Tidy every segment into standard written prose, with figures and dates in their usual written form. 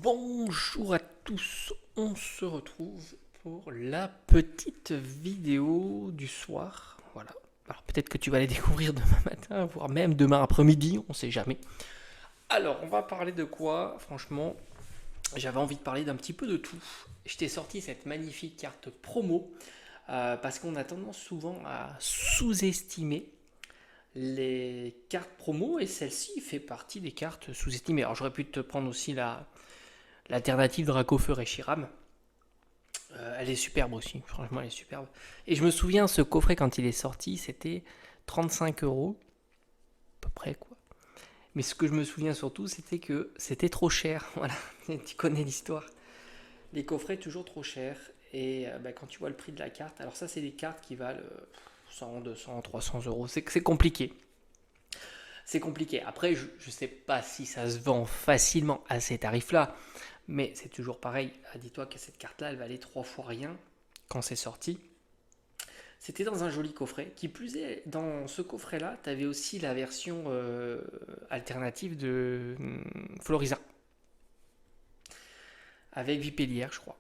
Bonjour à tous, on se retrouve pour la petite vidéo du soir. Voilà. Alors peut-être que tu vas les découvrir demain matin, voire même demain après-midi, on sait jamais. Alors, on va parler de quoi? Franchement, j'avais envie de parler d'un petit peu de tout. Je t'ai sorti cette magnifique carte promo parce qu'on a tendance souvent à sous-estimer les cartes promo et celle-ci fait partie des cartes sous-estimées. Alors j'aurais pu te prendre aussi l'alternative Dracofeu et Shiram. Elle est superbe aussi, franchement elle est superbe. Et je me souviens, ce coffret quand il est sorti, c'était 35 euros, à peu près quoi. Mais ce que je me souviens surtout, c'était que c'était trop cher. Voilà, tu connais l'histoire. Les coffrets toujours trop chers. Et quand tu vois le prix de la carte, alors ça c'est des cartes qui valent 100, 200, 300 euros. C'est compliqué. C'est compliqué. Après, je ne sais pas si ça se vend facilement à ces tarifs-là. Mais c'est toujours pareil. Dis-toi que cette carte-là, elle valait 3 fois rien quand c'est sorti. C'était dans un joli coffret. Qui plus est, dans ce coffret-là, tu avais aussi la version alternative de Florisa. Avec Vipellière, je crois.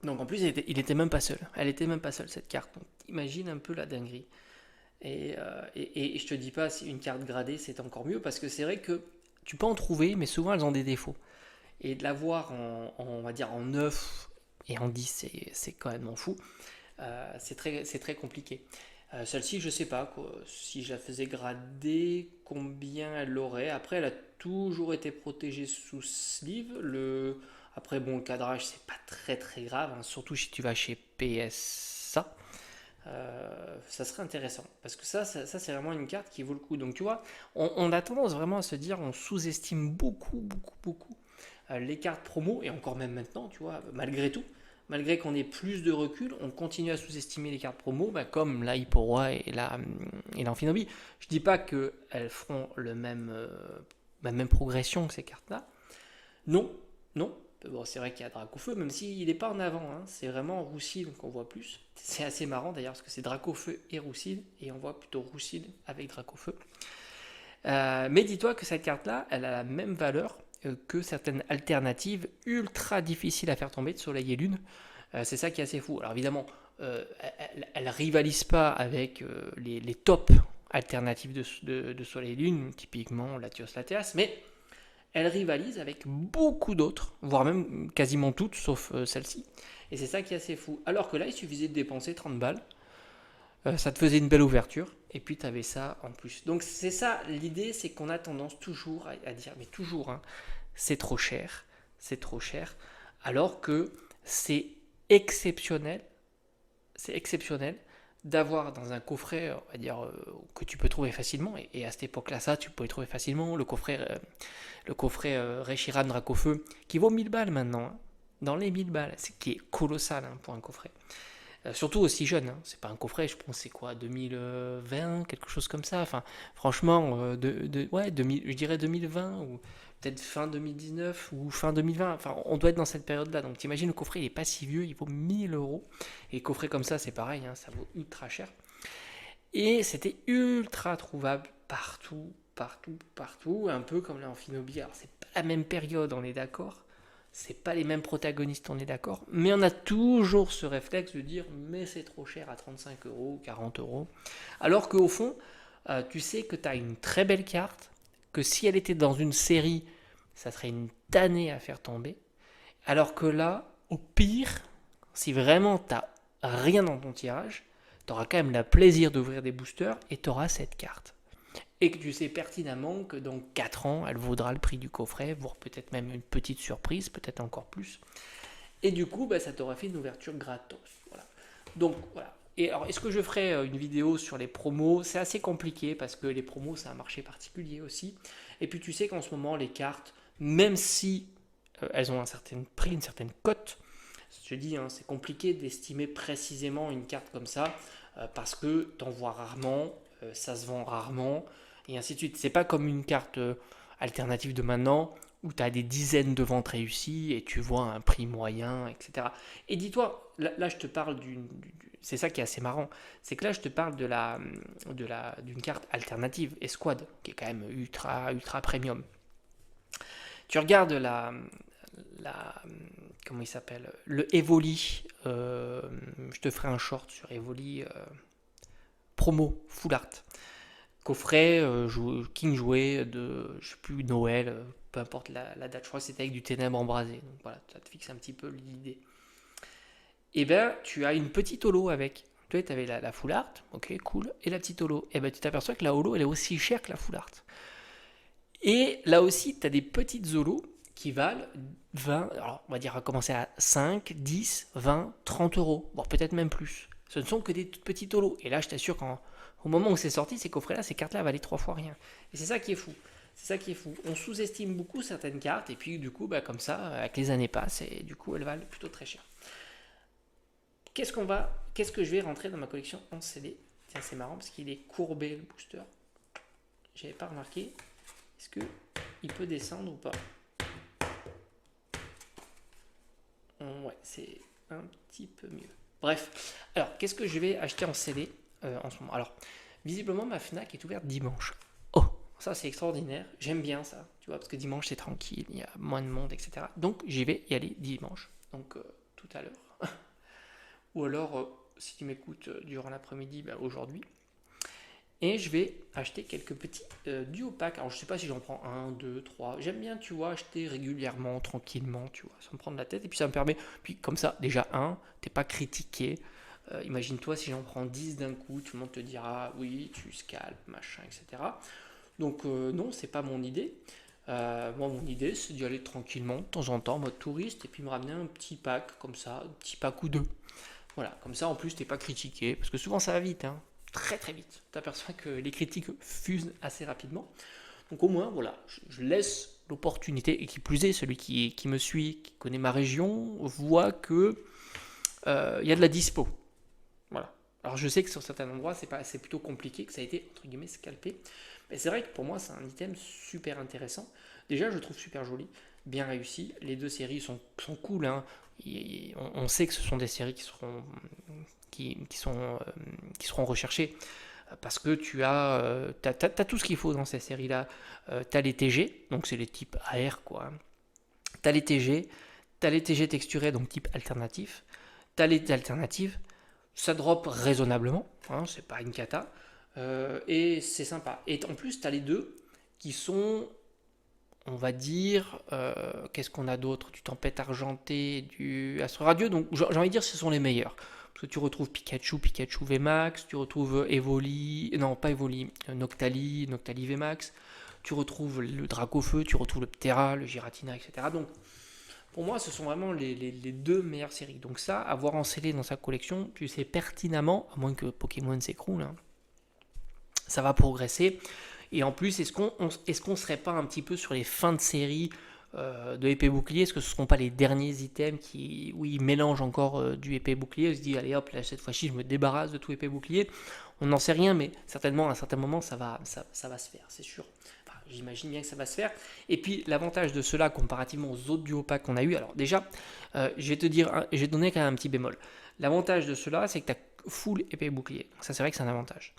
Donc en plus, il était même pas seul. Elle était même pas seule, cette carte. Donc imagine un peu la dinguerie. Et je te dis pas, si une carte gradée, c'est encore mieux. Parce que c'est vrai que tu peux en trouver, mais souvent elles ont des défauts. Et de l'avoir on va dire en 9 et en 10, c'est quand même fou. C'est très compliqué. Celle-ci, je sais pas quoi, si je la faisais grader, combien elle aurait. Après, elle a toujours été protégée sous sleeve. Après, bon, le cadrage, c'est pas très très grave, hein, surtout si tu vas chez PSA. Ça serait intéressant parce que ça c'est vraiment une carte qui vaut le coup. Donc, tu vois, on a tendance vraiment à se dire, on sous-estime beaucoup les cartes promo, et encore même maintenant, tu vois, malgré tout, malgré qu'on ait plus de recul, on continue à sous-estimer les cartes promo, comme la Hipporoa et l'Amphinobi. Je dis pas qu'elles feront la même progression que ces cartes-là. Non, non. Bon, c'est vrai qu'il y a Dracofeu, même s'il n'est pas en avant, hein. C'est vraiment Roussile qu'on voit plus. C'est assez marrant d'ailleurs, parce que c'est Dracofeu et Roussile, et on voit plutôt Roussile avec Dracofeu. Mais dis-toi que cette carte-là, elle a la même valeur que certaines alternatives ultra difficiles à faire tomber de Soleil et Lune. C'est ça qui est assez fou. Alors évidemment, elle rivalise pas avec les tops alternatives de Soleil et Lune, typiquement Latios Lateas, mais elle rivalise avec beaucoup d'autres, voire même quasiment toutes, sauf celle-ci. Et c'est ça qui est assez fou. Alors que là, il suffisait de dépenser 30 balles, ça te faisait une belle ouverture, et puis tu avais ça en plus. Donc c'est ça, l'idée, c'est qu'on a tendance toujours à dire, mais toujours, hein, c'est trop cher, alors que c'est exceptionnel, c'est exceptionnel d'avoir dans un coffret, on va dire, que tu peux trouver facilement, et à cette époque-là, ça, tu peux le trouver facilement, le coffret Reshiram Dracofeu, qui vaut 1000 balles maintenant, hein, dans les 1000 balles, c'est qui est colossal, hein, pour un coffret. Surtout aussi jeune, hein. C'est pas un coffret, je pense c'est quoi, 2020, quelque chose comme ça. Enfin, franchement, ouais, 2000, je dirais 2020 ou peut-être fin 2019 ou fin 2020. Enfin, on doit être dans cette période-là. Donc, t'imagines, le coffret, il est pas si vieux, il vaut 1000 euros. Et les coffrets comme ça, c'est pareil, hein, ça vaut ultra cher. Et c'était ultra trouvable partout, un peu comme l'Amphinobi. Alors, c'est pas la même période, on est d'accord. C'est pas les mêmes protagonistes, on est d'accord. Mais on a toujours ce réflexe de dire, mais c'est trop cher à 35 euros, 40 euros. Alors qu'au fond, tu sais que tu as une très belle carte, que si elle était dans une série, ça serait une tannée à faire tomber. Alors que là, au pire, si vraiment t'as rien dans ton tirage, tu auras quand même le plaisir d'ouvrir des boosters et tu auras cette carte. Et que tu sais pertinemment que dans 4 ans, elle vaudra le prix du coffret, voire peut-être même une petite surprise, peut-être encore plus. Et du coup, ça t'aura fait une ouverture gratos. Voilà. Donc voilà. Et alors, est-ce que je ferai une vidéo sur les promos? C'est assez compliqué parce que les promos, c'est un marché particulier aussi. Et puis tu sais qu'en ce moment, les cartes, même si elles ont un certain prix, une certaine cote, je te dis, hein, c'est compliqué d'estimer précisément une carte comme ça parce que t'en vois rarement, ça se vend rarement, et ainsi de suite. C'est pas comme une carte alternative de maintenant où tu as des dizaines de ventes réussies et tu vois un prix moyen, etc. Et dis-toi, là je te parle c'est ça qui est assez marrant, c'est que là je te parle d'une carte alternative, Esquad, qui est quand même ultra premium. Tu regardes comment il s'appelle, le Evoli. Je te ferai un short sur Evoli promo full art. Coffret King jouet de, je sais plus, Noël, peu importe la date, je crois que c'était avec du ténèbre embrasé. Donc voilà, ça te fixe un petit peu l'idée. Et ben, tu as une petite holo avec. Tu avais la full art, ok, cool, et la petite holo. Et ben, tu t'aperçois que la holo, elle est aussi chère que la full art. Et là aussi, tu as des petites holos qui valent 20, alors on va dire à commencer à 5, 10, 20, 30 euros, voire peut-être même plus. Ce ne sont que des toutes petites holos. Et là, je t'assure qu'au moment où c'est sorti, ces coffrets-là, ces cartes-là valaient 3 fois rien. Et c'est ça qui est fou. C'est ça qui est fou. On sous-estime beaucoup certaines cartes, et puis du coup, bah, comme ça, avec les années passent, et du coup, elles valent plutôt très cher. Qu'est-ce que je vais rentrer dans ma collection en CD? Tiens, c'est marrant parce qu'il est courbé le booster. J'avais pas remarqué. Est-ce que il peut descendre ou pas? Ouais, c'est un petit peu mieux. Bref, alors qu'est-ce que je vais acheter en CD en ce moment? Alors, visiblement, ma Fnac est ouverte dimanche. Oh, ça c'est extraordinaire. J'aime bien ça, tu vois, parce que dimanche c'est tranquille, il y a moins de monde, etc. Donc j'y vais y aller dimanche. Donc tout à l'heure. Ou alors, si tu m'écoutes durant l'après-midi, ben, aujourd'hui. Et je vais acheter quelques petits duo packs. Alors je sais pas si j'en prends un, deux, trois. J'aime bien, tu vois, acheter régulièrement, tranquillement, tu vois, sans me prendre la tête. Et puis ça me permet, puis comme ça, déjà t'es pas critiqué. Imagine-toi si j'en prends 10 d'un coup, tout le monde te dira oui, tu scalpes, machin, etc. Donc non, c'est pas mon idée. Moi, mon idée, c'est d'y aller tranquillement, de temps en temps, en mode touriste, et puis me ramener un petit pack comme ça, un petit pack ou deux. Voilà, comme ça en plus t'es pas critiqué, parce que souvent ça va vite, hein, très très vite. Tu t'aperçois que les critiques fusent assez rapidement. Donc au moins, voilà, je laisse l'opportunité, et qui plus est, celui qui me suit, qui connaît ma région, voit que il y a de la dispo. Voilà. Alors je sais que sur certains endroits, c'est plutôt compliqué, que ça a été, entre guillemets, scalpé. Mais c'est vrai que pour moi, c'est un item super intéressant. Déjà, je le trouve super joli, bien réussi. Les deux séries sont cool, hein. On sait que ce sont des séries qui seront recherchées parce que t'as tout ce qu'il faut dans ces séries-là. Tu as les TG, donc c'est les types AR, quoi. Tu as les TG, tu as les TG texturés, donc type alternatif. Tu as les alternatives, ça drop raisonnablement, hein, c'est pas une cata, et c'est sympa. Et en plus, tu as les deux qui sont, on va dire, qu'est-ce qu'on a d'autre? Du Tempête Argentée, du Astro Radio, donc j'ai envie de dire ce sont les meilleurs. Parce que tu retrouves Pikachu VMAX, tu retrouves Evoli, non pas Evoli, Noctali VMAX, tu retrouves le Dracofeu, tu retrouves le Ptera, le Giratina, etc. Donc pour moi, ce sont vraiment les deux meilleures séries. Donc ça, avoir en scellé dans sa collection, tu sais pertinemment, à moins que Pokémon s'écroule, hein, ça va progresser. Et en plus, est-ce qu'on serait pas un petit peu sur les fins de série de épée bouclier? Est-ce que ce ne seront pas les derniers items où ils mélangent encore du épée bouclier? On se dit, allez hop, là, cette fois-ci, je me débarrasse de tout épée bouclier. On n'en sait rien, mais certainement, à un certain moment, ça va se faire, c'est sûr. Enfin, j'imagine bien que ça va se faire. Et puis, l'avantage de cela, comparativement aux autres duo packs qu'on a eu, alors déjà, je vais te dire, je vais te donner quand même un petit bémol. L'avantage de cela, c'est que tu as full épée bouclier. Donc ça, c'est vrai que c'est un avantage.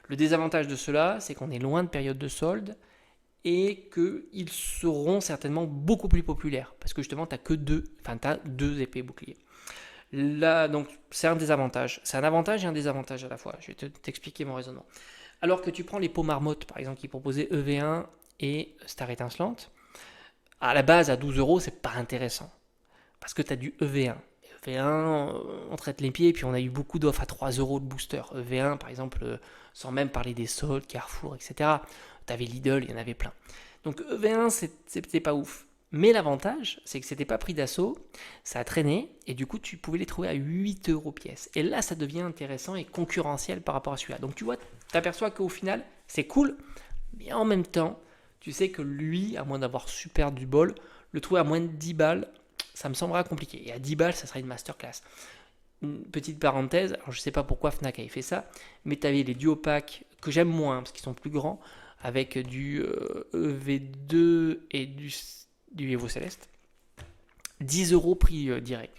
Le désavantage de cela, c'est qu'on est loin de période de solde et qu'ils seront certainement beaucoup plus populaires parce que justement, tu as deux épées boucliers. Là, donc, c'est un désavantage. C'est un avantage et un désavantage à la fois. Je vais t'expliquer mon raisonnement. Alors que tu prends les pots marmottes, par exemple, qui proposaient EV1 et Star étincelante, à la base, à 12 euros, c'est pas intéressant parce que tu as du EV1. EV1, on traite les pieds, et puis on a eu beaucoup d'offres à 3 euros de booster. EV1, par exemple, sans même parler des soldes, Carrefour, etc. T'avais Lidl, il y en avait plein. Donc EV1, c'était pas ouf. Mais l'avantage, c'est que c'était pas pris d'assaut, ça a traîné, et du coup, tu pouvais les trouver à 8 euros pièce. Et là, ça devient intéressant et concurrentiel par rapport à celui-là. Donc tu vois, tu aperçois qu'au final, c'est cool, mais en même temps, tu sais que lui, à moins d'avoir super du bol, le trouver à moins de 10 balles, ça me semblera compliqué. Et à 10 balles, ça sera une masterclass. Une petite parenthèse, alors je sais pas pourquoi Fnac avait fait ça, mais tu avais les duo packs que j'aime moins parce qu'ils sont plus grands, avec du EV2 et du Evo Céleste. 10 euros prix direct.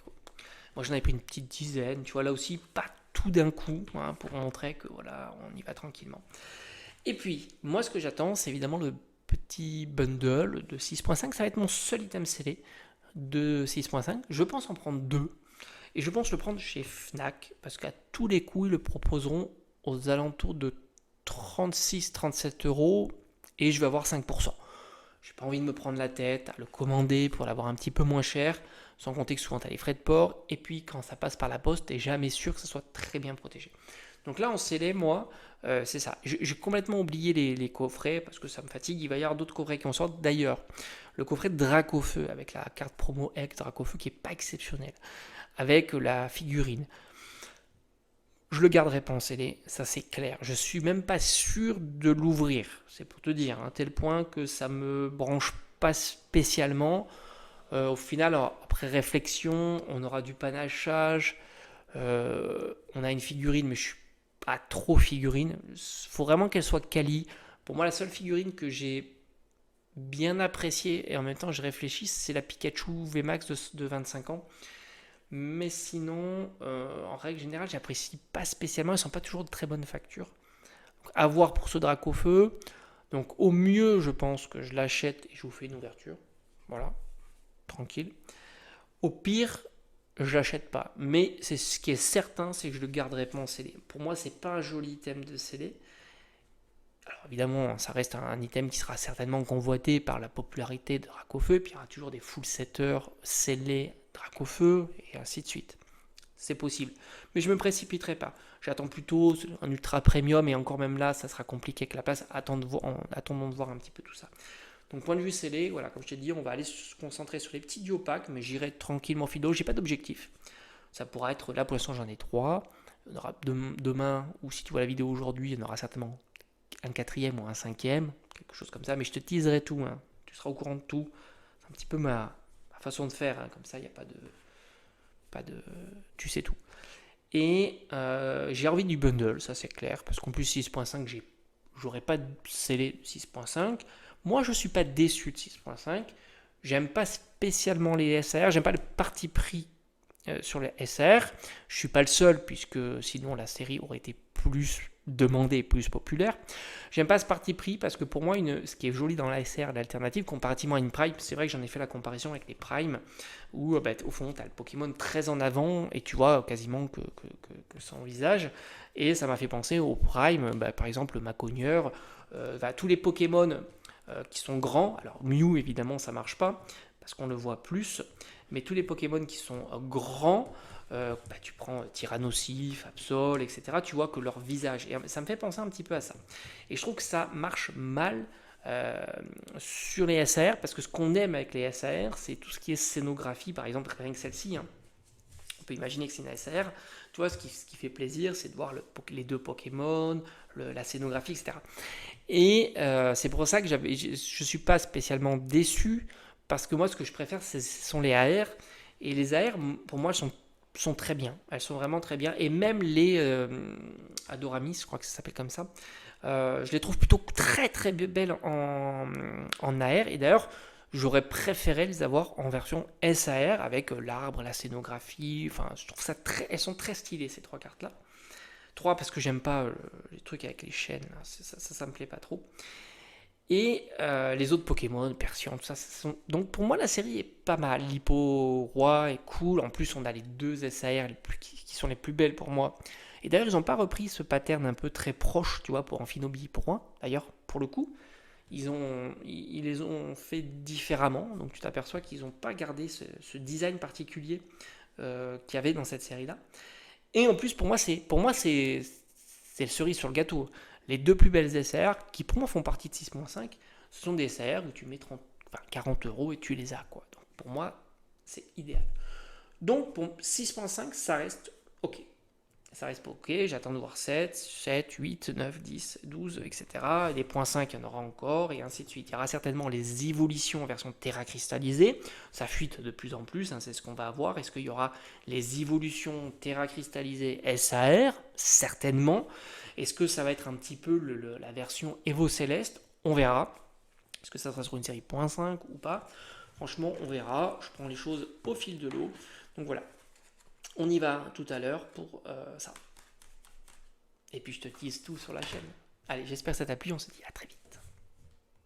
Moi j'en avais pris une petite dizaine, tu vois, là aussi, pas tout d'un coup, hein, pour montrer que voilà, on y va tranquillement. Et puis, moi ce que j'attends, c'est évidemment le petit bundle de 6.5, ça va être mon seul item scellé. de 6.5. Je pense en prendre 2. Et je pense le prendre chez Fnac, parce qu'à tous les coups, ils le proposeront aux alentours de 36-37 euros, et je vais avoir 5%. J'ai pas envie de me prendre la tête à le commander pour l'avoir un petit peu moins cher, sans compter que souvent tu as les frais de port, et puis quand ça passe par la poste, tu n'es jamais sûr que ça soit très bien protégé. Donc là, en scellé, moi, c'est ça. J'ai complètement oublié les coffrets parce que ça me fatigue. Il va y avoir d'autres coffrets qui en sortent. D'ailleurs, le coffret de Dracofeu avec la carte promo Egg Dracofeu qui est pas exceptionnel, avec la figurine. Je le garderai pas en scellé, ça c'est clair. Je suis même pas sûr de l'ouvrir. C'est pour te dire, à tel point que ça me branche pas spécialement. Au final, alors, après réflexion, on aura du panachage. On a une figurine, mais je suis pas trop figurine. Il faut vraiment qu'elle soit quali. Pour moi, la seule figurine que j'ai bien appréciée et en même temps je réfléchis, c'est la Pikachu VMAX de 25 ans. Mais sinon, en règle générale, j'apprécie pas spécialement. Ils sont pas toujours de très bonne facture. Donc, à voir pour ce Dracofeu. Donc au mieux, je pense que je l'achète et je vous fais une ouverture. Voilà, tranquille. Au pire, je l'achète pas. Mais c'est ce qui est certain, c'est que je le garderai pas en scellé. Pour moi, c'est pas un joli item de scellé. Alors évidemment, ça reste un item qui sera certainement convoité par la popularité de Dracofeu. Puis il y aura toujours des full setters scellés Dracofeu et ainsi de suite. C'est possible. Mais je ne me précipiterai pas. J'attends plutôt un ultra premium et encore même là, ça sera compliqué avec la place. Attendons de voir un petit peu tout ça. Donc point de vue scellé, voilà, comme je t'ai dit, on va aller se concentrer sur les petits duopacs, mais j'irai tranquillement fido. J'ai pas d'objectif. Ça pourra être, là pour l'instant j'en ai 3. Il y en aura demain, ou si tu vois la vidéo aujourd'hui, il y en aura certainement un quatrième ou un cinquième, quelque chose comme ça. Mais je te teaserai tout, hein. Tu seras au courant de tout. C'est un petit peu ma façon de faire, hein. Comme ça il n'y a pas de, tu sais tout. Et j'ai envie du bundle, ça c'est clair, parce qu'en plus 6.5, j'aurais pas scellé 6.5. Moi je suis pas déçu de 6.5. J'aime pas spécialement les SR, j'aime pas le parti pris sur les SR. Je suis pas le seul, puisque sinon la série aurait été plus demandée, plus populaire. J'aime pas ce parti pris parce que pour moi, ce qui est joli dans la SR, l'alternative, comparativement à une Prime, c'est vrai que j'en ai fait la comparaison avec les Prime, où au fond, tu as le Pokémon très en avant et tu vois quasiment que son visage. Et ça m'a fait penser au Prime, par exemple, le Macogneur, tous les Pokémon qui sont grands. Alors, Mew, évidemment, ça marche pas parce qu'on le voit plus, mais tous les Pokémon qui sont grands, tu prends Tyrannosif, Absol, etc. Tu vois que leur visage, et ça me fait penser un petit peu à ça. Et je trouve que ça marche mal sur les SAR, parce que ce qu'on aime avec les SAR, c'est tout ce qui est scénographie, par exemple, rien que celle-ci. Hein. On peut imaginer que c'est une SAR. Tu vois, ce qui fait plaisir, c'est de voir les deux Pokémon, la scénographie, etc. Et c'est pour ça que je ne suis pas spécialement déçu, parce que moi, ce que je préfère, ce sont les AR. Et les AR, pour moi, sont très bien. Elles sont vraiment très bien. Et même les Adoramis, je crois que ça s'appelle comme ça, je les trouve plutôt très très belles en AR. Et d'ailleurs, j'aurais préféré les avoir en version SAR avec l'arbre, la scénographie. Enfin, je trouve ça elles sont très stylées ces trois cartes-là. 3 parce que j'aime pas les trucs avec les chaînes. Ça me plaît pas trop. Et les autres Pokémon, Persian, tout ça, donc pour moi la série est pas mal. L'Hippo Roi est cool. En plus on a les deux SAR qui sont les plus belles pour moi. Et d'ailleurs ils n'ont pas repris ce pattern un peu très proche, tu vois, pour Amphinobi pour moi. D'ailleurs pour le coup, ils les ont fait différemment. Donc tu t'aperçois qu'ils n'ont pas gardé ce design particulier qu'il y avait dans cette série-là. Et en plus pour moi c'est le cerise sur le gâteau. Les deux plus belles SR, qui pour moi font partie de 6.5, ce sont des SR où tu mets 40 euros et tu les as, quoi. Donc pour moi, c'est idéal. Donc pour 6.5, ça reste OK. Ça reste OK, j'attends de voir 7, 8, 9, 10, 12, etc. Et les points 5, il y en aura encore, et ainsi de suite. Il y aura certainement les évolutions en version Terra cristallisée. Ça fuite de plus en plus, hein, c'est ce qu'on va avoir. Est-ce qu'il y aura les évolutions Terra cristallisée SAR? Certainement. Est-ce que ça va être un petit peu la version Evo Céleste? On verra. Est-ce que ça sera sur une série .5 ou pas? Franchement, on verra. Je prends les choses au fil de l'eau. Donc voilà. On y va tout à l'heure pour ça. Et puis je te tease tout sur la chaîne. Allez, j'espère que ça t'a plu. On se dit à très vite.